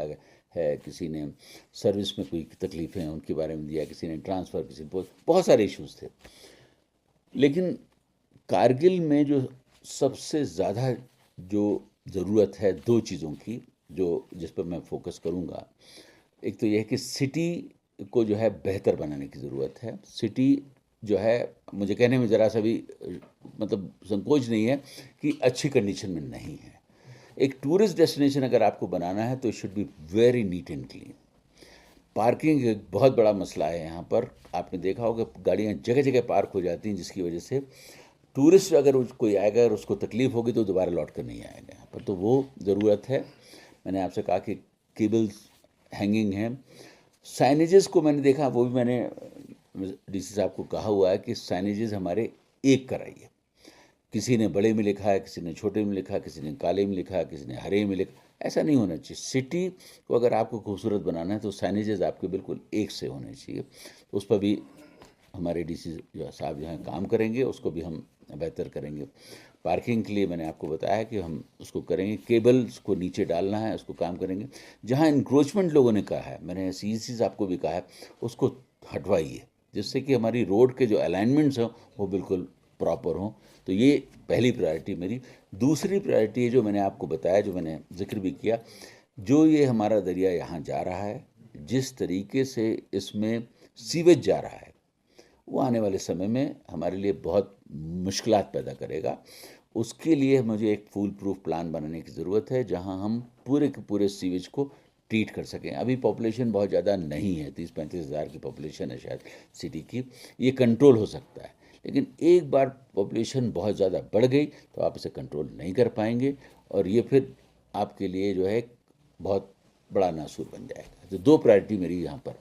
है, किसी ने सर्विस में कोई तकलीफ़ें हैं उनके बारे में दिया, किसी ने ट्रांसफ़र, किसी ने पोस्ट, बहुत सारे इश्यूज़ थे। लेकिन कारगिल में जो सबसे ज़्यादा जो ज़रूरत है 2 चीज़ों की, जो जिस पर मैं फोकस करूँगा, एक तो यह है कि सिटी को जो है बेहतर बनाने की ज़रूरत है। सिटी जो है, मुझे कहने में ज़रा सा भी मतलब संकोच नहीं है कि अच्छी कंडीशन में नहीं है। एक टूरिस्ट डेस्टिनेशन अगर आपको बनाना है तो it should be very neat and clean. Parking एक बहुत बड़ा मसला है यहाँ पर। आपने देखा होगा गाड़ियाँ जगह जगह पार्क हो जाती हैं, जिसकी वजह से टूरिस्ट अगर कोई आएगा और उसको तकलीफ़ होगी तो दोबारा लौट कर नहीं आएगा यहाँ पर। तो वो ज़रूरत है। मैंने आपसे कहा कि केबल्स हैंगिंग हैं। साइनेजेस को मैंने देखा, वो भी मैंने डीसी साहब को कहा हुआ है कि साइनेजेस हमारे एक कराइए। किसी ने बड़े में लिखा है, किसी ने छोटे में लिखा, किसी ने काले में लिखा, किसी ने हरे में लिखा। ऐसा नहीं होना चाहिए। सिटी को अगर आपको खूबसूरत बनाना है तो साइनेजेस आपके बिल्कुल एक से होने चाहिए। तो उस पर भी हमारे डीसी जो साहब जो हैं काम करेंगे, उसको भी हम बेहतर करेंगे। पार्किंग के लिए मैंने आपको बताया कि हम उसको करेंगे। केबल्स को नीचे डालना है, उसको काम करेंगे। जहाँ इंक्रोचमेंट लोगों ने कहा है, मैंने सीईसी साहब को भी कहा है, उसको हटवाइए, जिससे कि हमारी रोड के जो अलाइनमेंट्स हों वो बिल्कुल प्रॉपर हों। तो ये पहली प्रायोरिटी मेरी। दूसरी प्रायोरिटी है जो मैंने आपको बताया, जो मैंने जिक्र भी किया, जो ये हमारा दरिया यहाँ जा रहा है, जिस तरीके से इसमें सीवेज जा रहा है, वो आने वाले समय में हमारे लिए बहुत मुश्किलात पैदा करेगा। उसके लिए मुझे एक फूल प्रूफ प्लान बनाने की ज़रूरत है, जहाँ हम पूरे के पूरे सीवेज को ट्रीट कर सकें। अभी पॉपुलेशन बहुत ज़्यादा नहीं है, 30-35 हज़ार की पॉपुलेशन है शायद सिटी की। ये कंट्रोल हो सकता है, लेकिन एक बार पॉपुलेशन बहुत ज़्यादा बढ़ गई तो आप इसे कंट्रोल नहीं कर पाएंगे, और ये फिर आपके लिए जो है बहुत बड़ा नासूर बन जाएगा। तो दो प्रायोरिटी मेरी यहाँ पर।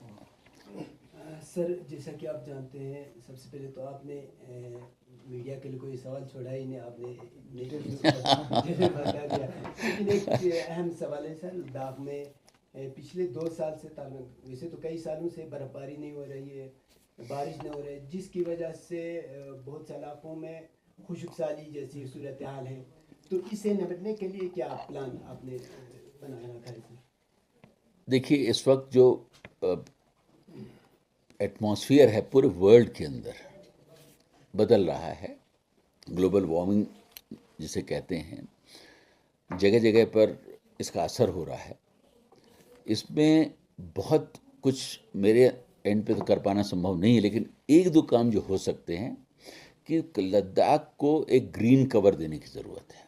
सर, जैसा कि आप जानते हैं, सबसे पहले तो आपने मीडिया के लिए कोई सवाल छोड़ा ही नहीं, आपने बता दिया। लेकिन एक अहम सवाल है सर, लद्दाख में पिछले 2 साल से वैसे तो कई सालों से बर्फबारी नहीं हो रही है, बारिश नहीं हो रही है, जिसकी वजह से बहुत से इलाकों में खुशकसाली जैसी सूरत हाल है। तो इससे निपटने के लिए क्या प्लान आपने बनाया था सर? देखिए, इस वक्त जो एटमॉस्फेयर है पूरे वर्ल्ड के अंदर बदल रहा है, ग्लोबल वार्मिंग जिसे कहते हैं, जगह जगह पर इसका असर हो रहा है। इसमें बहुत कुछ मेरे एंड पे तो कर पाना संभव नहीं है, लेकिन एक दो काम जो हो सकते हैं कि लद्दाख को एक ग्रीन कवर देने की ज़रूरत है।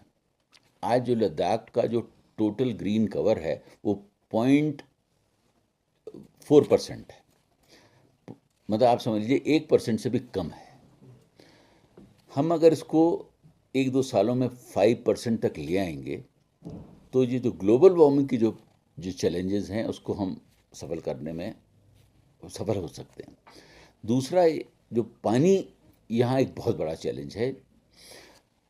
आज जो लद्दाख का जो टोटल ग्रीन कवर है वो 0.4% है। मतलब आप समझ लीजिए 1% से भी कम है। हम अगर इसको 1-2 सालों में 5% तक ले आएंगे तो ये जो ग्लोबल वार्मिंग की जो चैलेंजेस हैं उसको हम सफल करने में सफल हो सकते हैं। दूसरा, जो पानी यहाँ एक बहुत बड़ा चैलेंज है।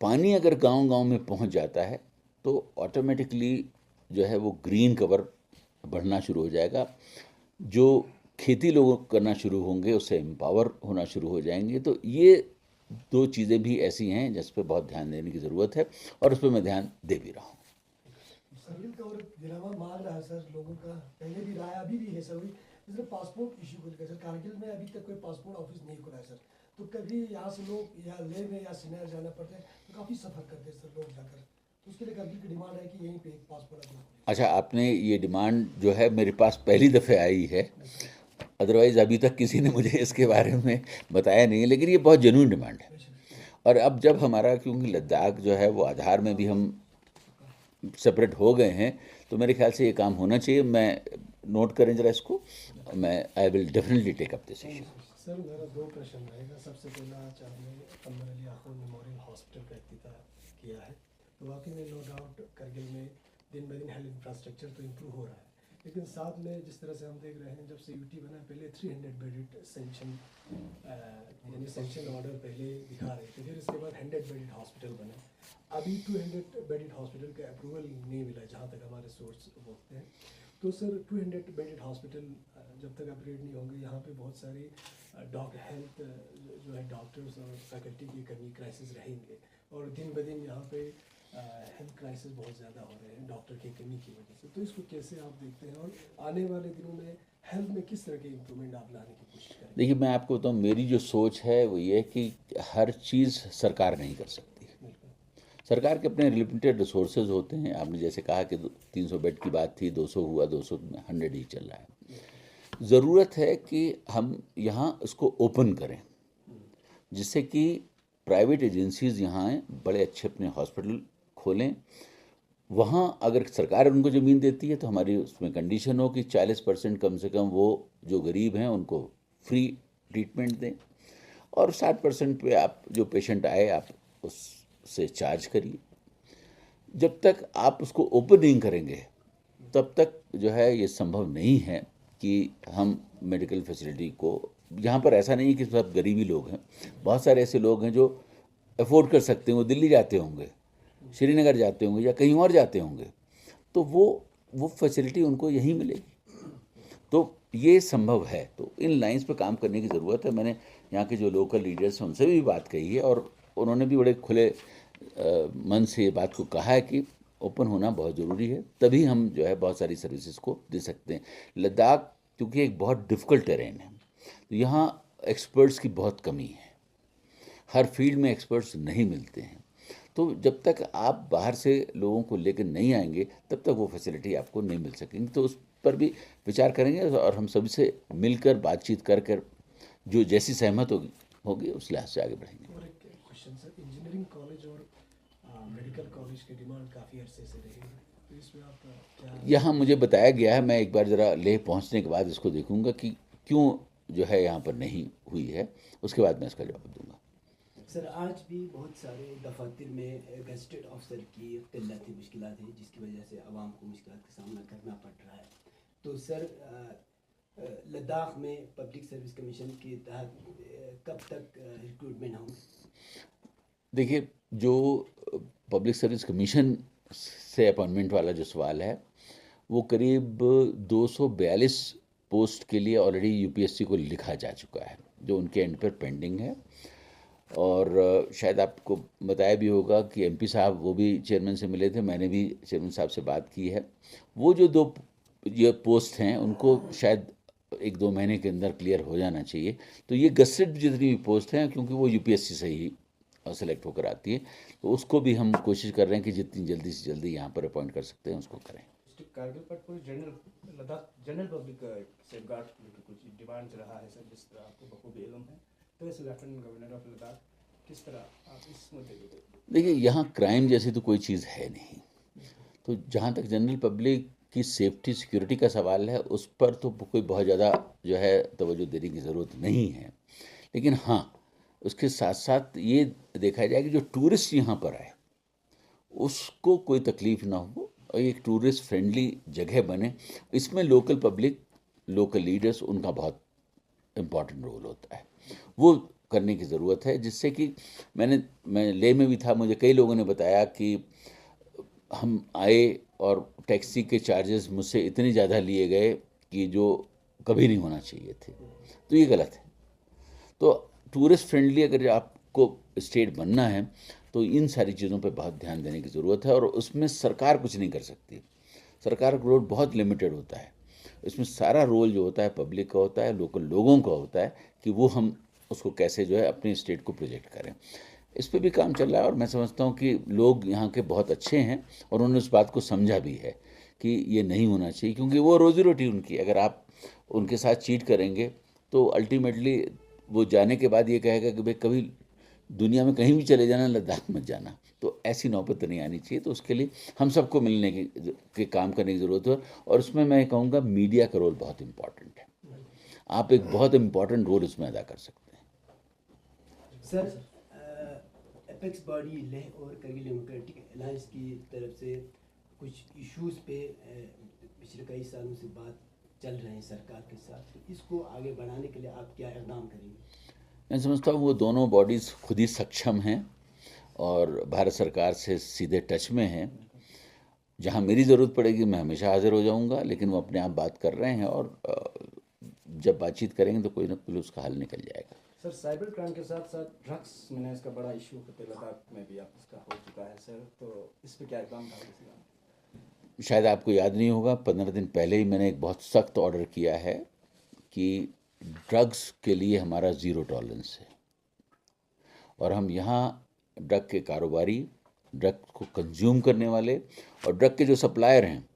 पानी अगर गांव-गांव में पहुँच जाता है तो ऑटोमेटिकली जो है वो ग्रीन कवर बढ़ना शुरू हो जाएगा। जो खेती लोग करना शुरू होंगे, उससे एम्पावर होना शुरू हो जाएंगे। तो ये दो चीज़ें भी ऐसी हैं जिस पर बहुत ध्यान देने की ज़रूरत है, और उस पर मैं ध्यान दे भी रहा हूँ। ग्रीन कवर दिलावा मांग रहा है सर लोगों का, पहले भी रहा है, अभी भी है सर। जैसे पासपोर्ट इशू को लेकर सर, कारगिल में अभी तक कोई पासपोर्ट ऑफिस नहीं खुला है सर। तो कभी यहाँ से लोग या लेह में या श्रीनगर जाना पड़ता है, तो काफ़ी सफ़र करते हैं सर लोग जाकर। तो उसके लिए कारगिल की डिमांड है कि यहीं पे एक पासपोर्ट ऑफिस। अच्छा, आपने ये डिमांड जो है मेरे पास पहली दफ़े आई है, अदरवाइज़ अभी तक किसी ने मुझे इसके बारे में बताया नहीं है, लेकिन ये बहुत जेन्युइन डिमांड है। और अब जब हमारा, क्योंकि लद्दाख जो है वो आधार में भी हम सेपरेट हो गए हैं, तो मेरे ख्याल से ये काम होना चाहिए। मैं नोट करें जरा इसको, मैं I will definitely take up this issue. Sir मेरा 2 प्रश्न रहेगा। सबसे पहला, आपने कमर अली आखून मेमोरियल हॉस्पिटल का इफ्तिताह किया है, तो वाकई में नो डाउट कारगिल में दिन ब दिन हेल्थ इंफ्रास्ट्रक्चर तो इम्प्रूव हो रहा है, लेकिन साथ में जिस तरह से हम देख रहे हैं, जब से यूटी बना पहले 300 बेडेड सेंक्शन, यानी सेंक्शन ऑर्डर पहले दिखा रहे थे, फिर इसके बाद 100 बेडेड हॉस्पिटल बना। अभी 200 बेडेड हॉस्पिटल का अप्रूवल नहीं मिला जहाँ तक हमारे सोर्स बोलते हैं। तो सर 200 बेडेड हॉस्पिटल जब तक अपग्रेड नहीं होंगे, यहाँ पे बहुत सारी हेल्थ जो है डॉक्टर्स और फैकल्टी की कमी, क्राइसिस रहेंगे, और दिन ब दिन यहाँ पे हेल्थ क्राइसिस बहुत ज़्यादा हो रहे हैं डॉक्टर की कमी की वजह से। तो इसको कैसे आप देखते हैं, और आने वाले दिनों में हेल्थ में किस तरह के इम्प्रूवमेंट आप लाने की कोशिश करेंगे? देखिए, मैं आपको बताऊँ, मेरी जो सोच है वो ये है कि हर चीज़ सरकार नहीं कर सकती। सरकार के अपने लिमिटेड रिसोर्सेज होते हैं। आपने जैसे कहा कि 300 बेड की बात थी, 200 हुआ, 200 100 ही चल रहा है। ज़रूरत है कि हम यहाँ इसको ओपन करें, जिससे कि प्राइवेट एजेंसीज़ यहाँ आएँ, बड़े अच्छे अपने हॉस्पिटल खोलें, वहाँ अगर सरकार उनको ज़मीन देती है तो हमारी उसमें कंडीशन हो कि 40% कम से कम वो जो गरीब हैं उनको फ्री ट्रीटमेंट दें, और 60% पे आप जो पेशेंट आए आप उससे चार्ज करिए। जब तक आप उसको ओपन नहीं करेंगे तब तक जो है ये संभव नहीं है कि हम मेडिकल फैसिलिटी को, यहाँ पर ऐसा नहीं है कि सब गरीबी लोग हैं, बहुत सारे ऐसे लोग हैं जो अफोर्ड कर सकते हैं, वो दिल्ली जाते होंगे, श्रीनगर जाते होंगे या कहीं और जाते होंगे, तो वो फैसिलिटी उनको यहीं मिलेगी। तो ये संभव है, तो इन लाइंस पे काम करने की ज़रूरत है। मैंने यहाँ के जो लोकल लीडर्स हैं उनसे भी बात कही है और उन्होंने भी बड़े खुले मन से ये बात को कहा है कि ओपन होना बहुत ज़रूरी है, तभी हम जो है बहुत सारी सर्विसेज को दे सकते हैं। लद्दाख क्योंकि एक बहुत डिफ़िकल्ट टेरेन है, तो यहाँ एक्सपर्ट्स की बहुत कमी है, हर फील्ड में एक्सपर्ट्स नहीं मिलते हैं। तो जब तक आप बाहर से लोगों को लेकर नहीं आएंगे तब तक वो फैसिलिटी आपको नहीं मिल सकेंगी। तो उस पर भी विचार करेंगे और हम सभी से मिलकर बातचीत कर कर जो जैसी सहमत होगी उस लिहाज से आगे बढ़ेंगे। और एक क्वेश्चन सर, इंजीनियरिंग कॉलेज और मेडिकल कॉलेज की डिमांड काफ़ी अरसे से रही है, तो इसमें आप क्या? यहाँ मुझे बताया गया है, मैं एक बार ज़रा लेह पहुँचने के बाद इसको देखूंगा कि क्यों जो है यहाँ पर नहीं हुई है, उसके बाद मैं इसका जवाब दूंगा। सर आज भी बहुत सारे दफातर में गजटेड अफसर की किल्लत है, मुश्किलात है, जिसकी वजह से आवाम को मुश्किलात का सामना करना पड़ रहा है। तो सर लद्दाख में पब्लिक सर्विस कमीशन के तहत कब तक रिक्रूटमेंट होंगे? देखिए, जो पब्लिक सर्विस कमीशन से अपॉइंटमेंट वाला जो सवाल है वो करीब 242 पोस्ट के लिए ऑलरेडी यूपीएससी को लिखा जा चुका है, जो उनके एंड पर पेंडिंग है। और शायद आपको बताया भी होगा कि एमपी साहब वो भी चेयरमैन से मिले थे, मैंने भी चेयरमैन साहब से बात की है। वो जो दो ये पोस्ट हैं उनको शायद 1-2 महीने के अंदर क्लियर हो जाना चाहिए। तो ये गसेट जितनी भी पोस्ट हैं, क्योंकि वो यूपीएससी से ही सेलेक्ट होकर आती है, तो उसको भी हम कोशिश कर रहे हैं कि जितनी जल्दी से जल्दी यहाँ पर अपॉइंट कर सकते हैं उसको करें। डिस्ट्रिक्ट कारगिल पर कोई general Ladakh general public safeguard कुछ डिमांड रहा है सर, जिस तरह आपको बखूबी इल्म है, तो इस लेफ्टिनेंट गवर्नर ऑफ लद्दाख किस तरह आप इस मुद्दे को देखते हैं? देखिए, यहाँ क्राइम जैसी तो कोई चीज़ है नहीं, तो जहाँ तक जनरल पब्लिक की सेफ्टी सिक्योरिटी का सवाल है उस पर तो कोई बहुत ज़्यादा जो है तवज्जो देने की ज़रूरत नहीं है। लेकिन हाँ, उसके साथ साथ ये देखा जाए कि जो टूरिस्ट यहाँ पर आए उसको कोई तकलीफ़ ना हो और एक टूरिस्ट फ्रेंडली जगह बने, इसमें लोकल पब्लिक, लोकल लीडर्स, उनका बहुत इम्पॉर्टेंट रोल होता है। वो करने की ज़रूरत है, जिससे कि मैं लेह में भी था, मुझे कई लोगों ने बताया कि हम आए और टैक्सी के चार्जेस मुझसे इतने ज़्यादा लिए गए कि जो कभी नहीं होना चाहिए थे, तो ये गलत है। तो टूरिस्ट फ्रेंडली अगर आपको स्टेट बनना है तो इन सारी चीज़ों पे बहुत ध्यान देने की ज़रूरत है, और उसमें सरकार कुछ नहीं कर सकती। सरकार का रोल बहुत लिमिटेड होता है, इसमें सारा रोल जो होता है पब्लिक का होता है, लोकल लोगों का होता है कि वो हम उसको कैसे जो है अपने स्टेट को प्रोजेक्ट करें। इस पे भी काम चल रहा है और मैं समझता हूँ कि लोग यहाँ के बहुत अच्छे हैं और उन्होंने उस बात को समझा भी है कि ये नहीं होना चाहिए, क्योंकि वो रोजी रोटी उनकी, अगर आप उनके साथ चीट करेंगे तो अल्टीमेटली वो जाने के बाद ये कहेगा कि भाई कभी दुनिया में कहीं भी चले जाना, लद्दाख मत जाना। तो ऐसी नौबत तो नहीं आनी चाहिए। तो उसके लिए हम सबको मिलने के काम करने की ज़रूरत है, और उसमें मैं कहूँगा मीडिया का रोल बहुत इम्पॉर्टेंट है। आप एक बहुत इम्पॉर्टेंट रोल उसमें अदा कर सकते हैं। सर एपेक्स बॉडी लेह और करगिल डेमोक्रेटिक अलायंस की तरफ से कुछ इश्यूज पे पिछले कई सालों से बात चल रहे हैं सरकार के साथ, तो इसको आगे बढ़ाने के लिए आप क्या इक़दाम करेंगे? मैं समझता हूँ वो दोनों बॉडीज़ खुद ही सक्षम हैं और भारत सरकार से सीधे टच में हैं। जहाँ मेरी ज़रूरत पड़ेगी मैं हमेशा हाजिर हो जाऊँगा, लेकिन वो अपने आप बात कर रहे हैं और जब बातचीत करेंगे तो कोई ना कोई उसका हल निकल जाएगा। सर साइबर क्राइम के साथ साथ ड्रग्स में इसका बड़ा इशू होते लद्दाख में भी आप इसका हो चुका है सर, तो इस पर क्या इक़दाम था? शायद आपको याद नहीं होगा, 15 दिन पहले ही मैंने एक बहुत सख्त ऑर्डर किया है कि ड्रग्स के लिए हमारा ज़ीरो टॉलरेंस है, और हम यहाँ ड्रग के कारोबारी, ड्रग को कंज्यूम करने वाले और ड्रग के जो सप्लायर हैं,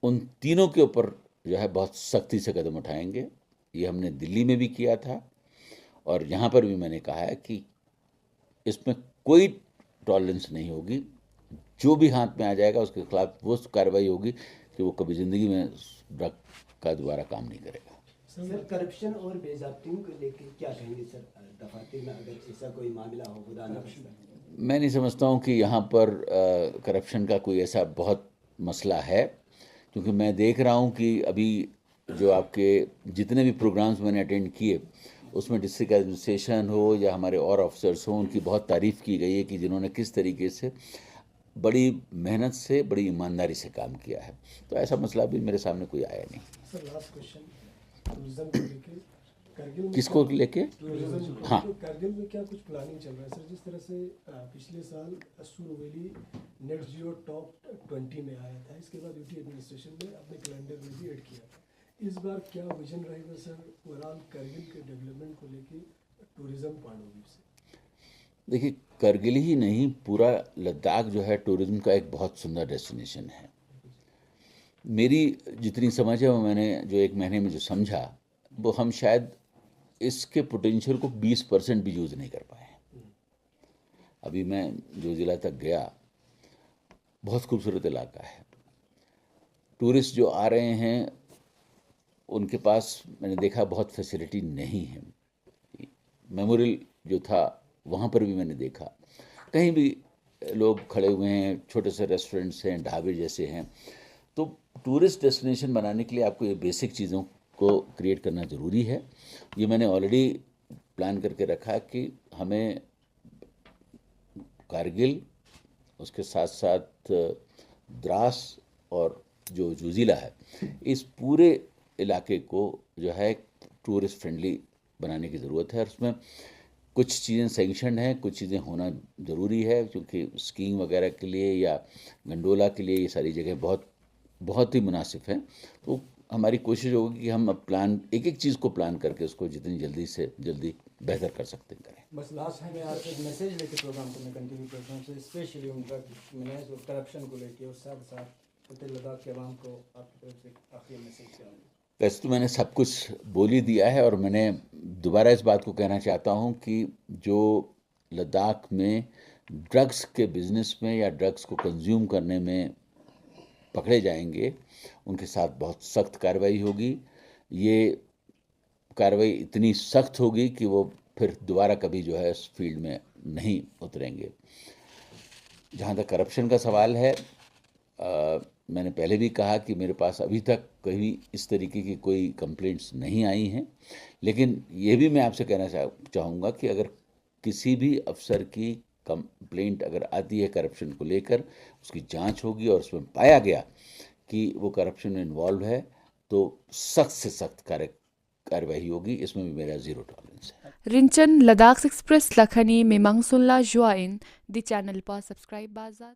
उन तीनों के ऊपर जो है बहुत सख्ती से कदम उठाएंगे। ये हमने दिल्ली में भी किया था और यहाँ पर भी मैंने कहा है कि इसमें कोई टॉलरेंस नहीं होगी। जो भी हाथ में आ जाएगा उसके खिलाफ वो कार्रवाई होगी कि वो कभी ज़िंदगी में ड्रग का दोबारा काम नहीं करेगा। सर करप्शन और बेज़ाब्तियों को लेके क्या कहेंगे सर, दफातर में अगर ऐसा कोई मामला हो, खुदा न खास्ता? मैं नहीं समझता हूँ कि यहाँ पर करप्शन का कोई ऐसा बहुत मसला है, क्योंकि मैं देख रहा हूँ कि अभी जो आपके जितने भी प्रोग्राम्स मैंने अटेंड किए उसमें डिस्ट्रिक्ट एडमिनिस्ट्रेशन हो या हमारे और ऑफिसर्स हो, उनकी बहुत तारीफ़ की गई है कि जिन्होंने किस तरीके से बड़ी मेहनत से, बड़ी ईमानदारी से काम किया है। तो ऐसा मसला भी मेरे सामने कोई आया नहीं। सर लास्ट क्वेश्चन, टूरिज्म को लेके करगिल में किसको लेके? टूरिज्म को हाँ। लेके करगिल में क्या कुछ प्लानिंग चल रहा है सर? जिस तरह से पिछले साल सुरू वैली नेट जीरो टॉप 20 में आया था, इसके बाद यूटी एडमिनिस्ट्रेशन ने अपने कैलेंडर में भी ऐड किया था। इस बार क्या विजन रहेगा सर ओवरऑल करगिल के डेवलपमेंट को लेके टूरिज्म पॉइंट ऑफ व्यू से? देखिए, करगिल ही नहीं, पूरा लद्दाख जो है टूरिज्म का एक बहुत सुंदर डेस्टिनेशन है। मेरी जितनी समझ है वो मैंने जो 1 महीने में जो समझा, वो हम शायद इसके पोटेंशियल को 20% भी यूज़ नहीं कर पाए। अभी मैं जो ज़िला तक गया, बहुत खूबसूरत इलाका है। टूरिस्ट जो आ रहे हैं उनके पास मैंने देखा बहुत फैसिलिटी नहीं है। मेमोरियल जो था वहाँ पर भी मैंने देखा, कहीं भी लोग खड़े हुए हैं, छोटे से रेस्टोरेंट्स हैं, ढाबे जैसे हैं। तो टूरिस्ट डेस्टिनेशन बनाने के लिए आपको ये बेसिक चीज़ों को क्रिएट करना ज़रूरी है। ये मैंने ऑलरेडी प्लान करके रखा कि हमें कारगिल, उसके साथ साथ द्रास और जो ज़ोजिला है, इस पूरे इलाके को जो है टूरिस्ट फ्रेंडली बनाने की ज़रूरत है। और उसमें कुछ चीज़ें सैंक्शनड हैं, कुछ चीज़ें होना ज़रूरी है, क्योंकि स्कीइंग वगैरह के लिए या गंडोला के लिए ये सारी जगह बहुत बहुत ही मुनासिब हैं। तो हमारी कोशिश होगी कि हम अब प्लान एक एक चीज़ को प्लान करके उसको जितनी जल्दी से जल्दी बेहतर कर सकते हैं करें। बस लास्ट में आप एक मैसेज लेके प्रोग्राम को मैं कंटिन्यू करता हूँ, स्पेशली उन ड्रग मैनेज और करप्शन को लेके, और साथ साथ उत्तर लद्दाख के अवाम को आपकी तरफ से आखिरी मैसेज क्या होगा? वैसे तो मैंने सब कुछ बोल ही दिया है, और मैंने दोबारा इस बात को कहना चाहता हूँ कि जो लद्दाख में ड्रग्स के बिज़नेस में या ड्रग्स को कंज्यूम करने में पकड़े जाएंगे, उनके साथ बहुत सख्त कार्रवाई होगी। ये कार्रवाई इतनी सख्त होगी कि वो फिर दोबारा कभी जो है इस फील्ड में नहीं उतरेंगे। जहाँ तक करप्शन का सवाल है, मैंने पहले भी कहा कि मेरे पास अभी तक कहीं इस तरीके की कोई कंप्लेंट्स नहीं आई हैं, लेकिन ये भी मैं आपसे कहना चाहूँगा कि अगर किसी भी अफसर की कंप्लेंट अगर आती है करप्शन को लेकर, उसकी जांच होगी और उसमें पाया गया कि वो करप्शन में इन्वॉल्व है, तो सख्त से सख्त कार्रवाई होगी। इसमें भी मेरा ज़ीरो टॉलरेंस है। Rinchen Ladakh Express Lakhani Memang Sunla Join the channel pa subscribe bazat.